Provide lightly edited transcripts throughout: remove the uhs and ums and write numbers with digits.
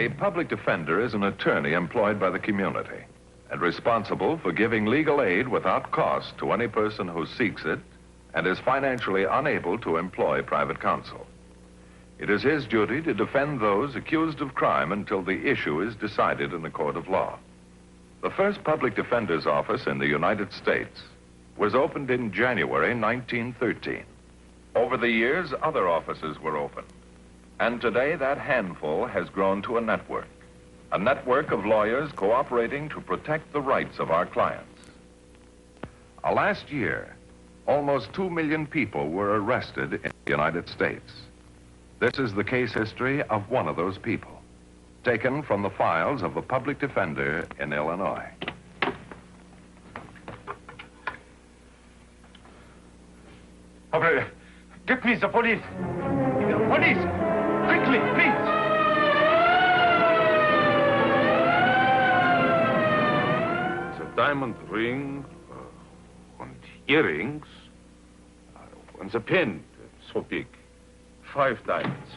A public defender is an attorney employed by the community and responsible for giving legal aid without cost to any person who seeks it and is financially unable to employ private counsel. It is his duty to defend those accused of crime until the issue is decided in a court of law. The first public defender's office in the United States was opened in January 1913. Over the years, other offices were opened. And today, that handful has grown to a network of lawyers cooperating to protect the rights of our clients. Last year, almost 2 million people were arrested in the United States. This is the case history of one of those people, taken from the files of a public defender in Illinois. Get me the police! The police! Quickly, please! The diamond ring, and earrings, and the pen, so big. 5 diamonds.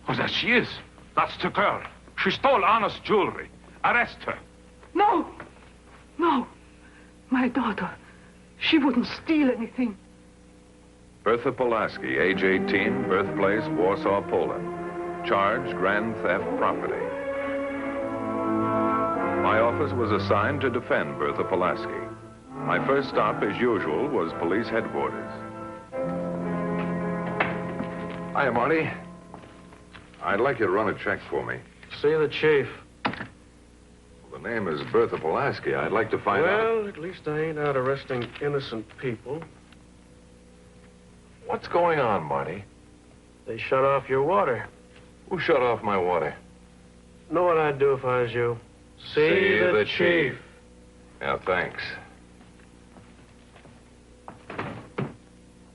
Oh, there she is. That's the girl. She stole honest jewelry. Arrest her. No! No! My daughter. She wouldn't steal anything. Bertha Pulaski, age 18, birthplace Warsaw, Poland. Charged grand theft property. My office was assigned to defend Bertha Pulaski. My first stop, as usual, was police headquarters. Hiya, Marty. I'd like you to run a check for me. See the chief. The name is Bertha Pulaski. I'd like to find out... Well, at least I ain't out arresting innocent people. What's going on, Marty? They shut off your water. Who shut off my water? Know what I'd do if I was you? See the chief. Yeah, thanks.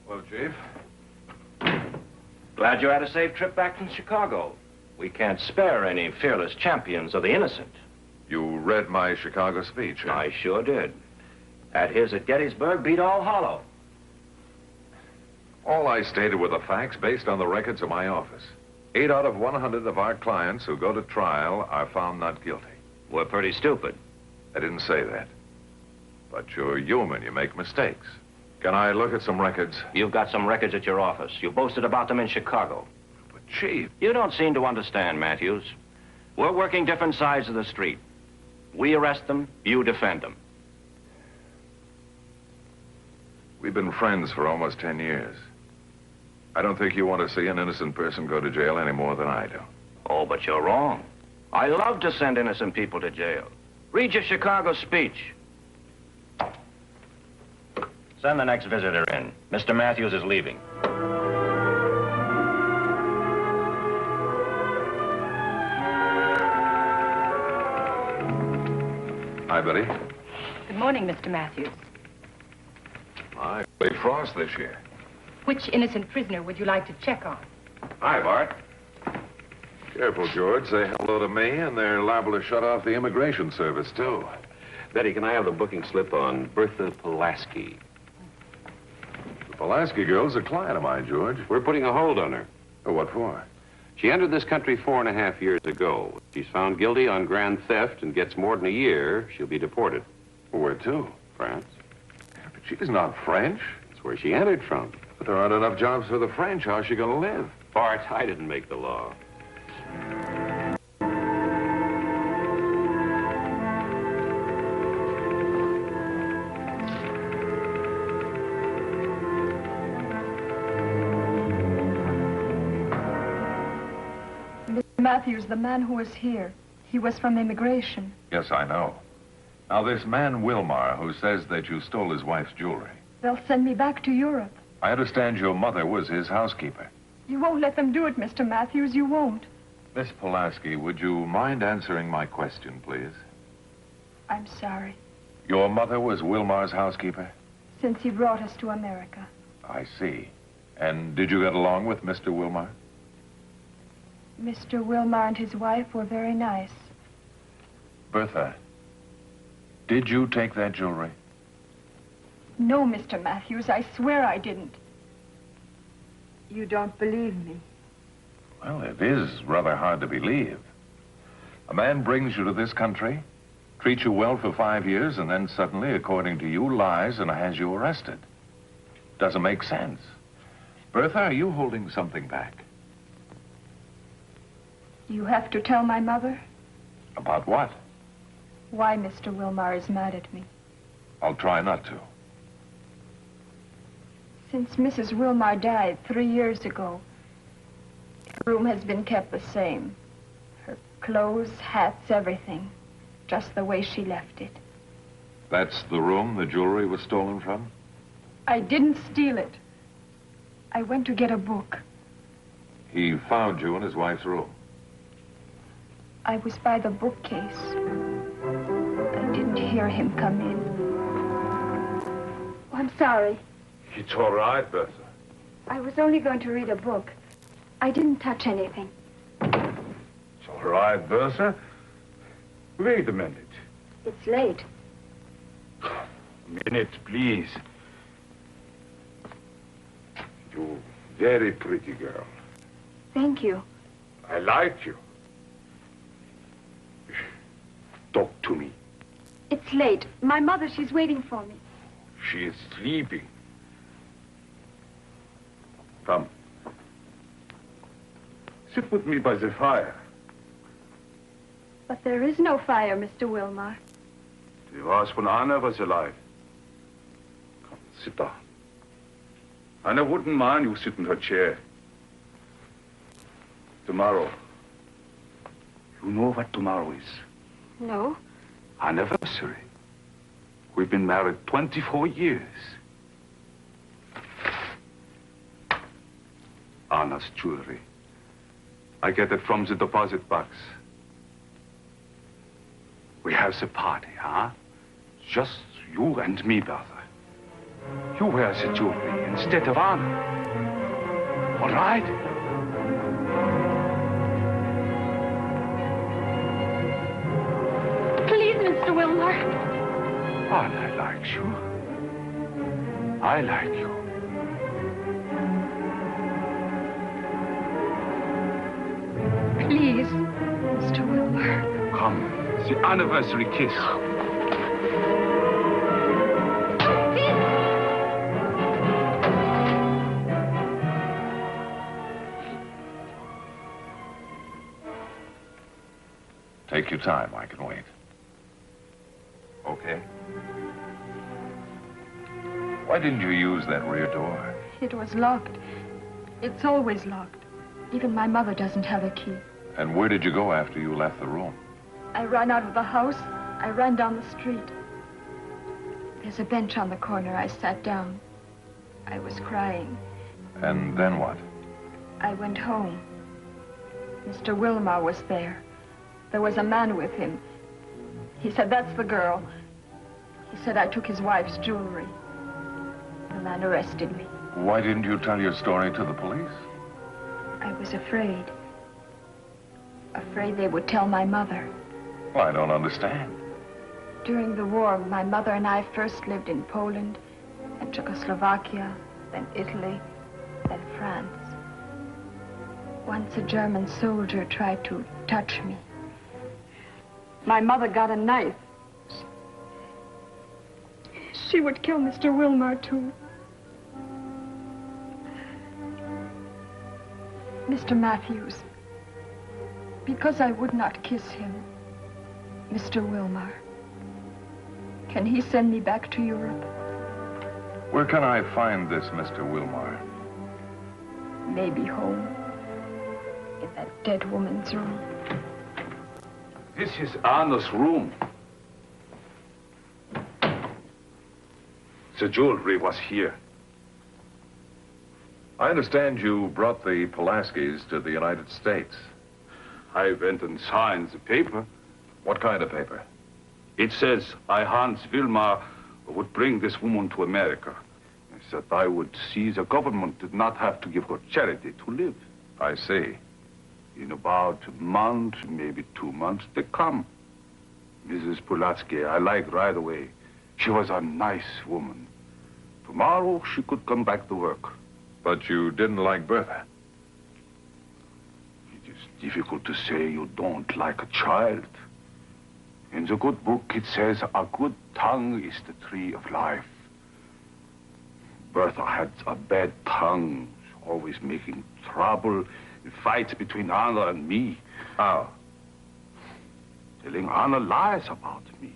Well, Chief? Glad you had a safe trip back from Chicago. We can't spare any fearless champions of the innocent. You read my Chicago speech, huh? I sure did. That his at Gettysburg beat all hollow. All I stated were the facts based on the records of my office. 8 out of 100 of our clients who go to trial are found not guilty. We're pretty stupid. I didn't say that. But you're human. You make mistakes. Can I look at some records? You've got some records at your office. You boasted about them in Chicago. But, Chief... You don't seem to understand, Matthews. We're working different sides of the street. We arrest them, you defend them. We've been friends for almost 10 years. I don't think you want to see an innocent person go to jail any more than I do. Oh, but you're wrong. I love to send innocent people to jail. Read your Chicago speech. Send the next visitor in. Mr. Matthews is leaving. Hi, Betty. Good morning, Mr. Matthews. My, late frost this year. Which innocent prisoner would you like to check on? Hi, Bart. Careful, George. Say hello to me, and they're liable to shut off the immigration service, too. Betty, can I have the booking slip on Bertha Pulaski? The Pulaski girl's a client of mine, George. We're putting a hold on her. Oh, what for? She entered this country 4.5 years ago. If she's found guilty on grand theft and gets more than a year, she'll be deported. Well, where to? France. Yeah, but she's not French. That's where she entered from. But there aren't enough jobs for the French. How's she gonna live? Bart, I didn't make the law. Matthews, the man who was here, he was from immigration. Yes, I know. Now, this man Wilmar, who says that you stole his wife's jewelry. They'll send me back to Europe. I understand your mother was his housekeeper. You won't let them do it, Mr. Matthews. You won't. Miss Pulaski, would you mind answering my question, please? I'm sorry. Your mother was Wilmar's housekeeper? Since he brought us to America. I see. And did you get along with Mr. Wilmar? Mr. Wilmar and his wife were very nice. Bertha, did you take that jewelry? No, Mr. Matthews, I swear I didn't. You don't believe me? Well, it is rather hard to believe. A man brings you to this country, treats you well for 5 years, and then suddenly, according to you, lies and has you arrested. Doesn't make sense. Bertha, are you holding something back? You have to tell my mother About what? why Mr. Wilmar is mad at me. I'll try not to. Since Mrs. Wilmar died 3 years ago, her room has been kept the same. Her clothes, hats, everything, just the way she left it. That's the room the jewelry was stolen from? I didn't steal it. I went to get a book. He found you in his wife's room. I was by the bookcase. I didn't hear him come in. Oh, I'm sorry. It's all right, Bertha. I was only going to read a book. I didn't touch anything. It's all right, Bertha. Wait a minute. It's late. A minute, please. You very pretty girl. Thank you. I like you. Talk to me. It's late. My mother, she's waiting for me. She is sleeping. Come. Sit with me by the fire. But there is no fire, Mr. Wilmar. There was when Anna was alive. Come, sit down. Anna wouldn't mind you sit in her chair. Tomorrow. You know what tomorrow is? No. Anniversary. We've been married 24 years. Anna's jewelry. I get it from the deposit box. We have the party, huh? Just you and me, Bertha. You wear the jewelry instead of Anna. All right? Please, Mr. Wilmar. Anna likes you. I like you. Please, Mr. Wilmar. Come, the anniversary kiss. Take your time. I can wait. Okay. Why didn't you use that rear door? It was locked. It's always locked. Even my mother doesn't have a key. And where did you go after you left the room? I ran out of the house. I ran down the street. There's a bench on the corner. I sat down. I was crying. And then what? I went home. Mr. Wilmar was there. There was a man with him. He said, that's the girl. He said I took his wife's jewelry. The man arrested me. Why didn't you tell your story to the police? I was afraid. Afraid they would tell my mother. Well, I don't understand. During the war, my mother and I first lived in Poland, and Czechoslovakia, then Italy, then France. Once a German soldier tried to touch me. My mother got a knife. She would kill Mr. Wilmar, too. Mr. Matthews, because I would not kiss him, Mr. Wilmar, can he send me back to Europe? Where can I find this Mr. Wilmar? Maybe home, in that dead woman's room. This is Anna's room. The jewelry was here. I understand you brought the Pulaskis to the United States. I went and signed the paper. What kind of paper? It says I, Hans Wilmar, would bring this woman to America. I said I would see the government did not have to give her charity to live. I see. In about a month, maybe 2 months, they come. Mrs. Pulaski, I liked right away. She was a nice woman. Tomorrow, she could come back to work. But you didn't like Bertha? difficult to say you don't like a child. In the good book, it says a good tongue is the tree of life. Bertha had a bad tongue, always making trouble, fights between Anna and me. How? Telling Anna lies about me.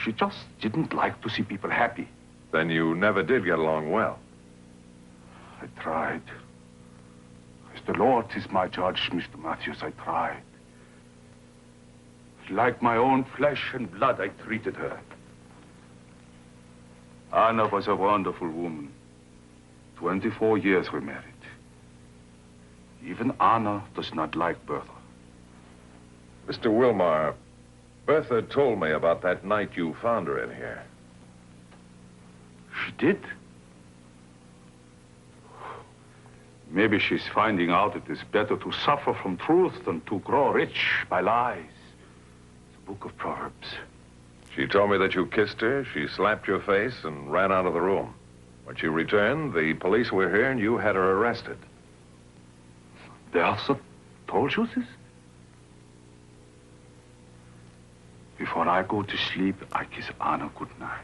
She just didn't like to see people happy. Then you never did get along well. I tried. As the Lord is my judge, Mr. Matthews, I tried. Like my own flesh and blood, I treated her. Anna was a wonderful woman. 24 years we married. Even Anna does not like Bertha. Mr. Wilmar, Bertha told me about that night you found her in here. She did? Maybe she's finding out it is better to suffer from truth than to grow rich by lies. The book of Proverbs. She told me that you kissed her, she slapped your face, and ran out of the room. When she returned, the police were here and you had her arrested. Bertha told you this? Before I go to sleep, I kiss Anna goodnight.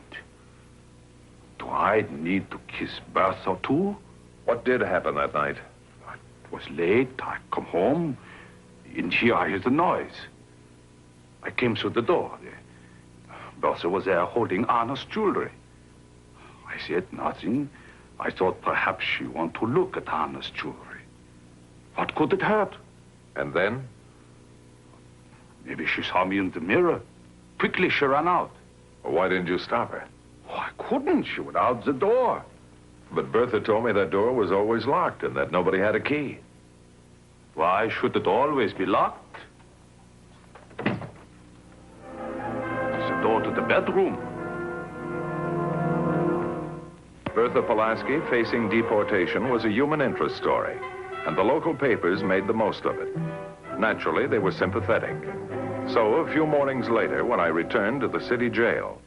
Do I need to kiss Bertha too? What did happen that night? It was late. I come home. In here, I hear the noise. I came through the door. Bertha was there holding Anna's jewelry. I said nothing. I thought perhaps she wanted to look at Anna's jewelry. What could it hurt? And then? Maybe she saw me in the mirror. Quickly, she ran out. Well, why didn't you stop her? Oh, I couldn't. She was out the door. But Bertha told me that door was always locked and that nobody had a key. Why should it always be locked? It's the door to the bedroom. Bertha Pulaski facing deportation was a human interest story, and the local papers made the most of it. Naturally, they were sympathetic. So, a few mornings later, when I returned to the city jail...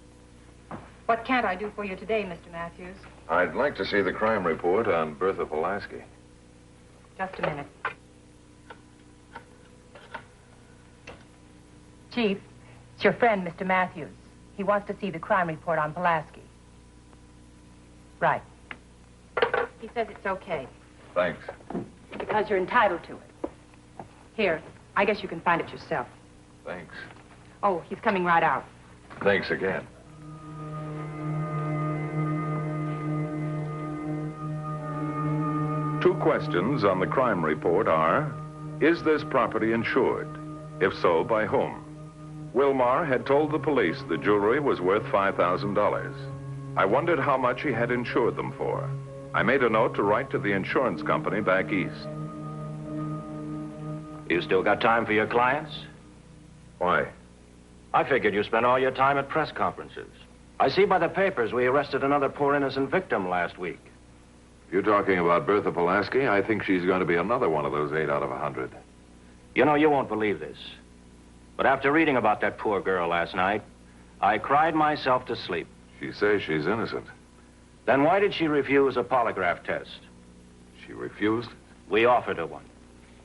What can't I do for you today, Mr. Matthews? I'd like to see the crime report on Bertha Pulaski. Just a minute. Chief, it's your friend, Mr. Matthews. He wants to see the crime report on Pulaski. Right. He says it's okay, Thanks. because you're entitled to it. Here, I guess you can find it yourself. Thanks. Oh, he's coming right out. Thanks again. Two questions on the crime report are, is this property insured? If so, by whom? Wilmar had told the police the jewelry was worth $5,000. I wondered how much he had insured them for. I made a note to write to the insurance company back east. You still got time for your clients? Why? I figured you spent all your time at press conferences. I see by the papers we arrested another poor innocent victim last week. If you're talking about Bertha Pulaski, I think she's going to be another one of those 8 out of 100. You know, you won't believe this. But after reading about that poor girl last night, I cried myself to sleep. She says she's innocent. Then why did she refuse a polygraph test? She refused? We offered her one.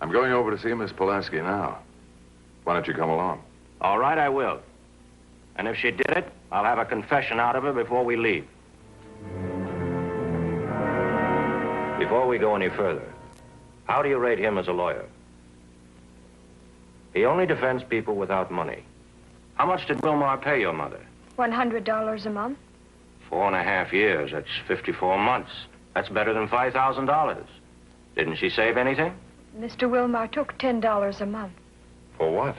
I'm going over to see Miss Pulaski now. Why don't you come along? All right, I will. And if she did it, I'll have a confession out of her before we leave. Before we go any further, how do you rate him as a lawyer? He only defends people without money. How much did Wilmar pay your mother? $100 a month. 4.5 years. That's 54 months. That's better than $5,000. Didn't she save anything? Mr. Wilmar took $10 a month For what?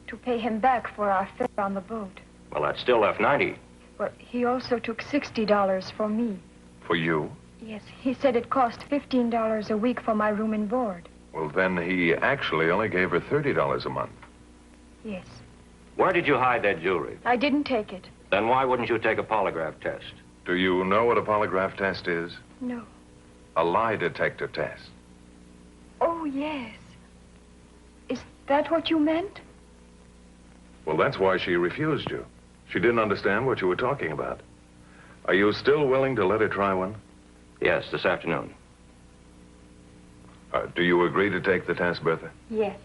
to pay him back for our fare on the boat. Well, that still left 90. But he also took $60 for me. For you? Yes, he said it cost $15 a week for my room and board. Well, then he actually only gave her $30 a month. Yes. Where did you hide that jewelry? I didn't take it. Then why wouldn't you take a polygraph test? Do you know what a polygraph test is? No. A lie detector test. Oh, yes. Is that what you meant? Well, that's why she refused you. She didn't understand what you were talking about. Are you still willing to let her try one? Yes, this afternoon. Do you agree to take the test, Bertha? Yes.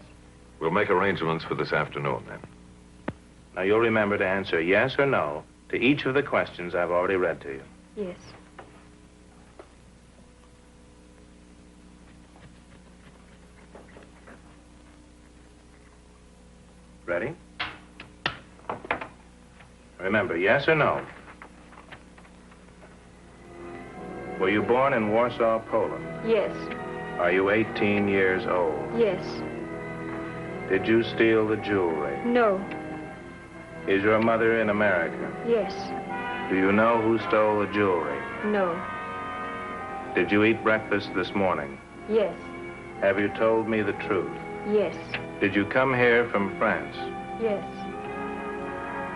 We'll make arrangements for this afternoon, then. Now, you'll remember to answer yes or no to each of the questions I've already read to you. Yes. Ready? Remember, yes or no? Were you born in Warsaw, Poland? Yes. Are you 18 years old? Yes. Did you steal the jewelry? No. Is your mother in America? Yes. Do you know who stole the jewelry? No. Did you eat breakfast this morning? Yes. Have you told me the truth? Yes. Did you come here from France? Yes.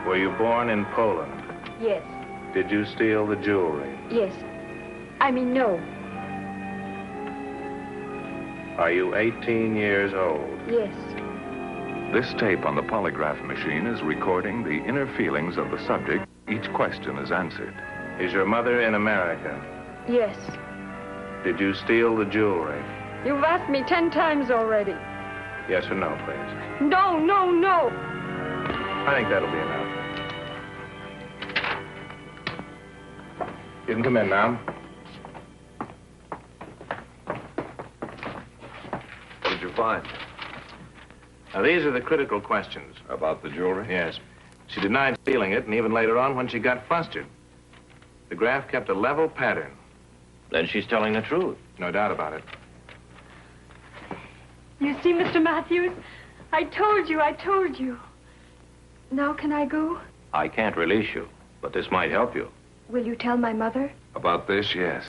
Were you born in Poland? Yes. Did you steal the jewelry? Yes. I mean, no. Are you 18 years old? Yes. This tape on the polygraph machine is recording the inner feelings of the subject. Each question is answered. Is your mother in America? Yes. Did you steal the jewelry? You've asked me 10 times already. Yes or no, please? No, no, no. I think that'll be enough. You can come in now. What did you find? Now, these are the critical questions. About the jewelry? Yes. She denied stealing it, and even later on when she got flustered. The graph kept a level pattern. Then she's telling the truth. No doubt about it. You see, Mr. Matthews? I told you. Now can I go? I can't release you, but this might help you. Will you tell my mother? About this, yes.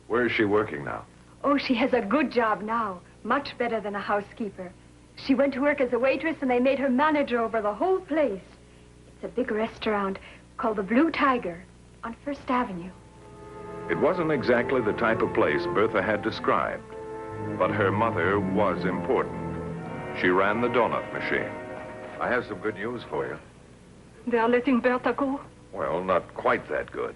Where is she working now? Oh, she has a good job now. Much better than a housekeeper. She went to work as a waitress and they made her manager over the whole place. It's a big restaurant called the Blue Tiger on First Avenue. It wasn't exactly the type of place Bertha had described, but her mother was important. She ran the donut machine. I have some good news for you. They are letting Bertha go? Well, not quite that good.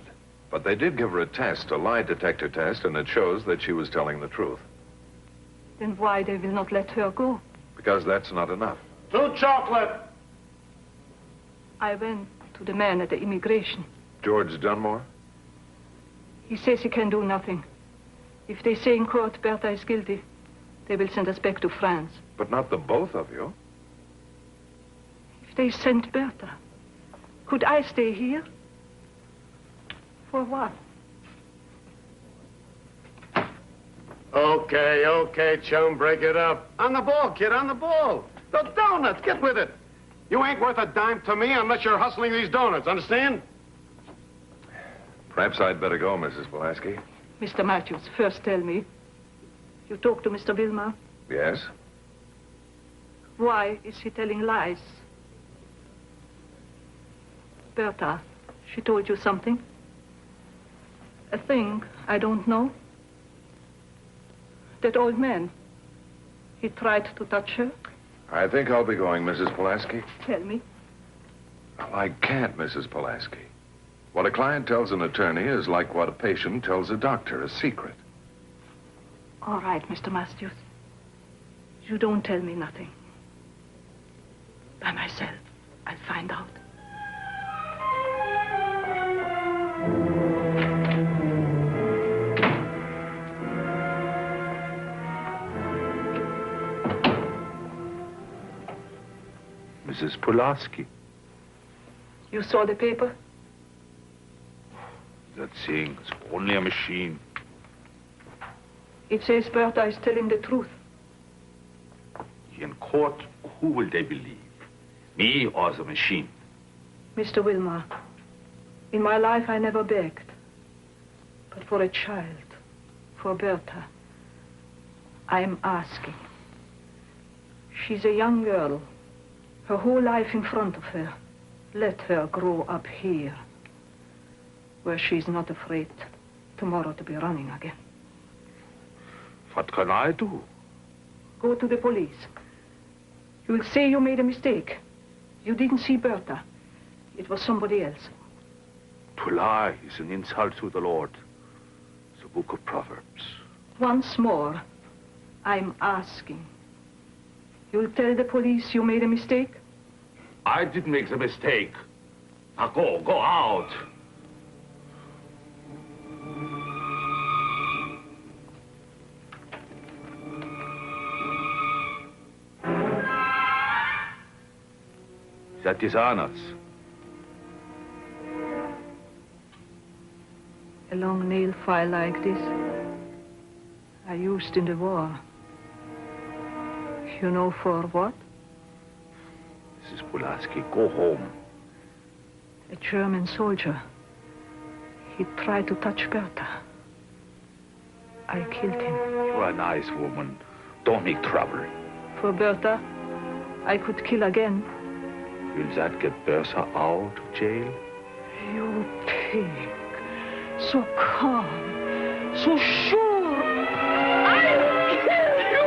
But they did give her a test, a lie detector test, and it shows that she was telling the truth. Then why they will not let her go? Because that's not enough. 2 chocolate. I went to the man at the immigration. George Dunmore? He says he can do nothing. If they say in court Bertha is guilty, they will send us back to France. But not the both of you. If they sent Bertha, could I stay here? For what? Okay, chum, break it up. On the ball, kid, on the ball. The donuts, get with it. You ain't worth a dime to me unless you're hustling these donuts, understand? Perhaps I'd better go, Mrs. Pulaski. Mr. Matthews, first tell me. You talked to Mr. Wilmar? Yes? Why is he telling lies? Bertha, she told you something? A thing I don't know? That old man, he tried to touch her? I think I'll be going, Mrs. Pulaski. Tell me. Well, I can't, Mrs. Pulaski. What a client tells an attorney is like what a patient tells a doctor, a secret. All right, Mr. Matthews. You don't tell me nothing. By myself, I'll find out. Mrs. Pulaski. You saw the paper? That thing is only a machine. It says Bertha is telling the truth. In court, who will they believe? Me or the machine? Mr. Wilmar, in my life I never begged. But for a child, for Bertha, I am asking. She's a young girl. Her whole life in front of her. Let her grow up here, where she's not afraid tomorrow to be running again. What can I do? Go to the police. You'll say you made a mistake. You didn't see Bertha. It was somebody else. To lie is an insult to the Lord. The book of Proverbs. Once more, I'm asking. You'll tell the police you made a mistake? I did make the mistake. Now go out. That is honest. A long nail file like this I used in the war. You know for what? Mrs. Pulaski, go home. A German soldier. He tried to touch Bertha. I killed him. You're a nice woman. Don't make trouble. For Bertha, I could kill again. Will that get Bertha out of jail? You pig. So calm. So sure. I'll kill you.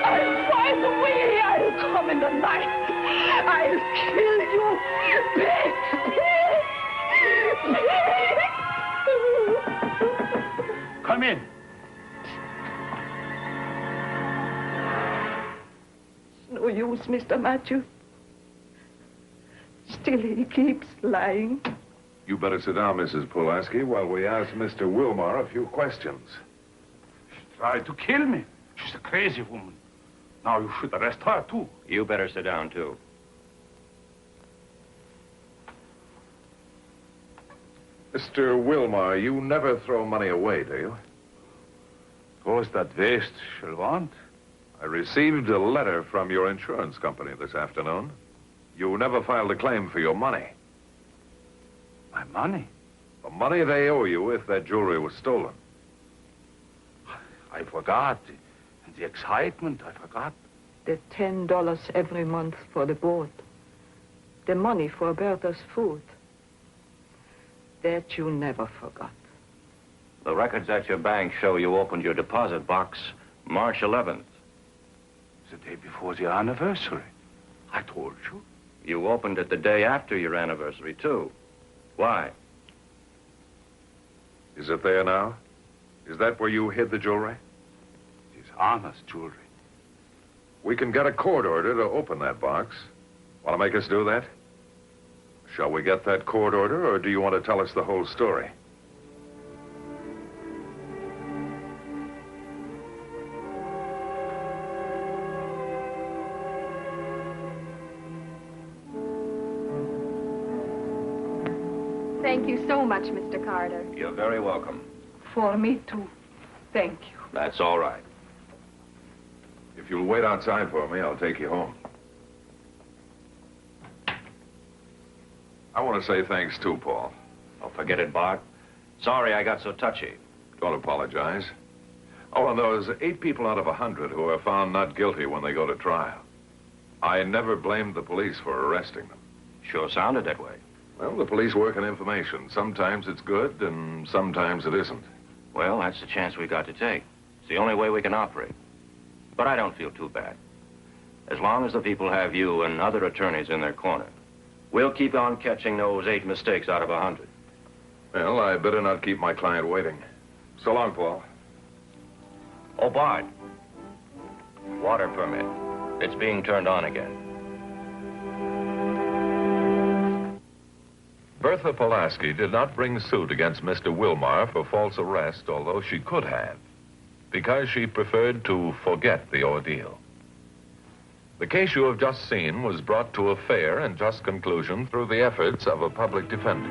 I'll find a way. I'll come in the night. I'll kill you. Pig. Pig. Come in. It's no use, Mr. Matthews. Still, he keeps lying. You better sit down, Mrs. Pulaski, while we ask Mr. Wilmar a few questions. She tried to kill me. She's a crazy woman. Now you should arrest her, too. You better sit down, too. Mr. Wilmar, you never throw money away, do you? What's that waste she'll want? I received a letter from your insurance company this afternoon. You never filed a claim for your money. My money? The money they owe you if that jewelry was stolen. I forgot. In the excitement, I forgot. The $10 every month for the boat. The money for Bertha's food. That you never forgot. The records at your bank show you opened your deposit box March 11th. The day before the anniversary. I told you. You opened it the day after your anniversary, too. Why? Is it there now? Is that where you hid the jewelry? It is honest jewelry. We can get a court order to open that box. Want to make us do that? Shall we get that court order, or do you want to tell us the whole story? Thank you so much, Mr. Carter. You're very welcome. For me, too. Thank you. That's all right. If you'll wait outside for me, I'll take you home. I want to say thanks, too, Paul. Oh, forget it, Bart. Sorry I got so touchy. Don't apologize. Oh, and those 8 people out of 100 who are found not guilty when they go to trial. I never blamed the police for arresting them. Sure sounded that way. Well, the police work on information. Sometimes it's good, and sometimes it isn't. Well, that's the chance we got to take. It's the only way we can operate. But I don't feel too bad. As long as the people have you and other attorneys in their corner, we'll keep on catching those 8 mistakes out of 100. Well, I better not keep my client waiting. So long, Paul. Oh, Bart. Water permit. It's being turned on again. Bertha Pulaski did not bring suit against Mr. Wilmar for false arrest, although she could have, because she preferred to forget the ordeal. The case you have just seen was brought to a fair and just conclusion through the efforts of a public defender.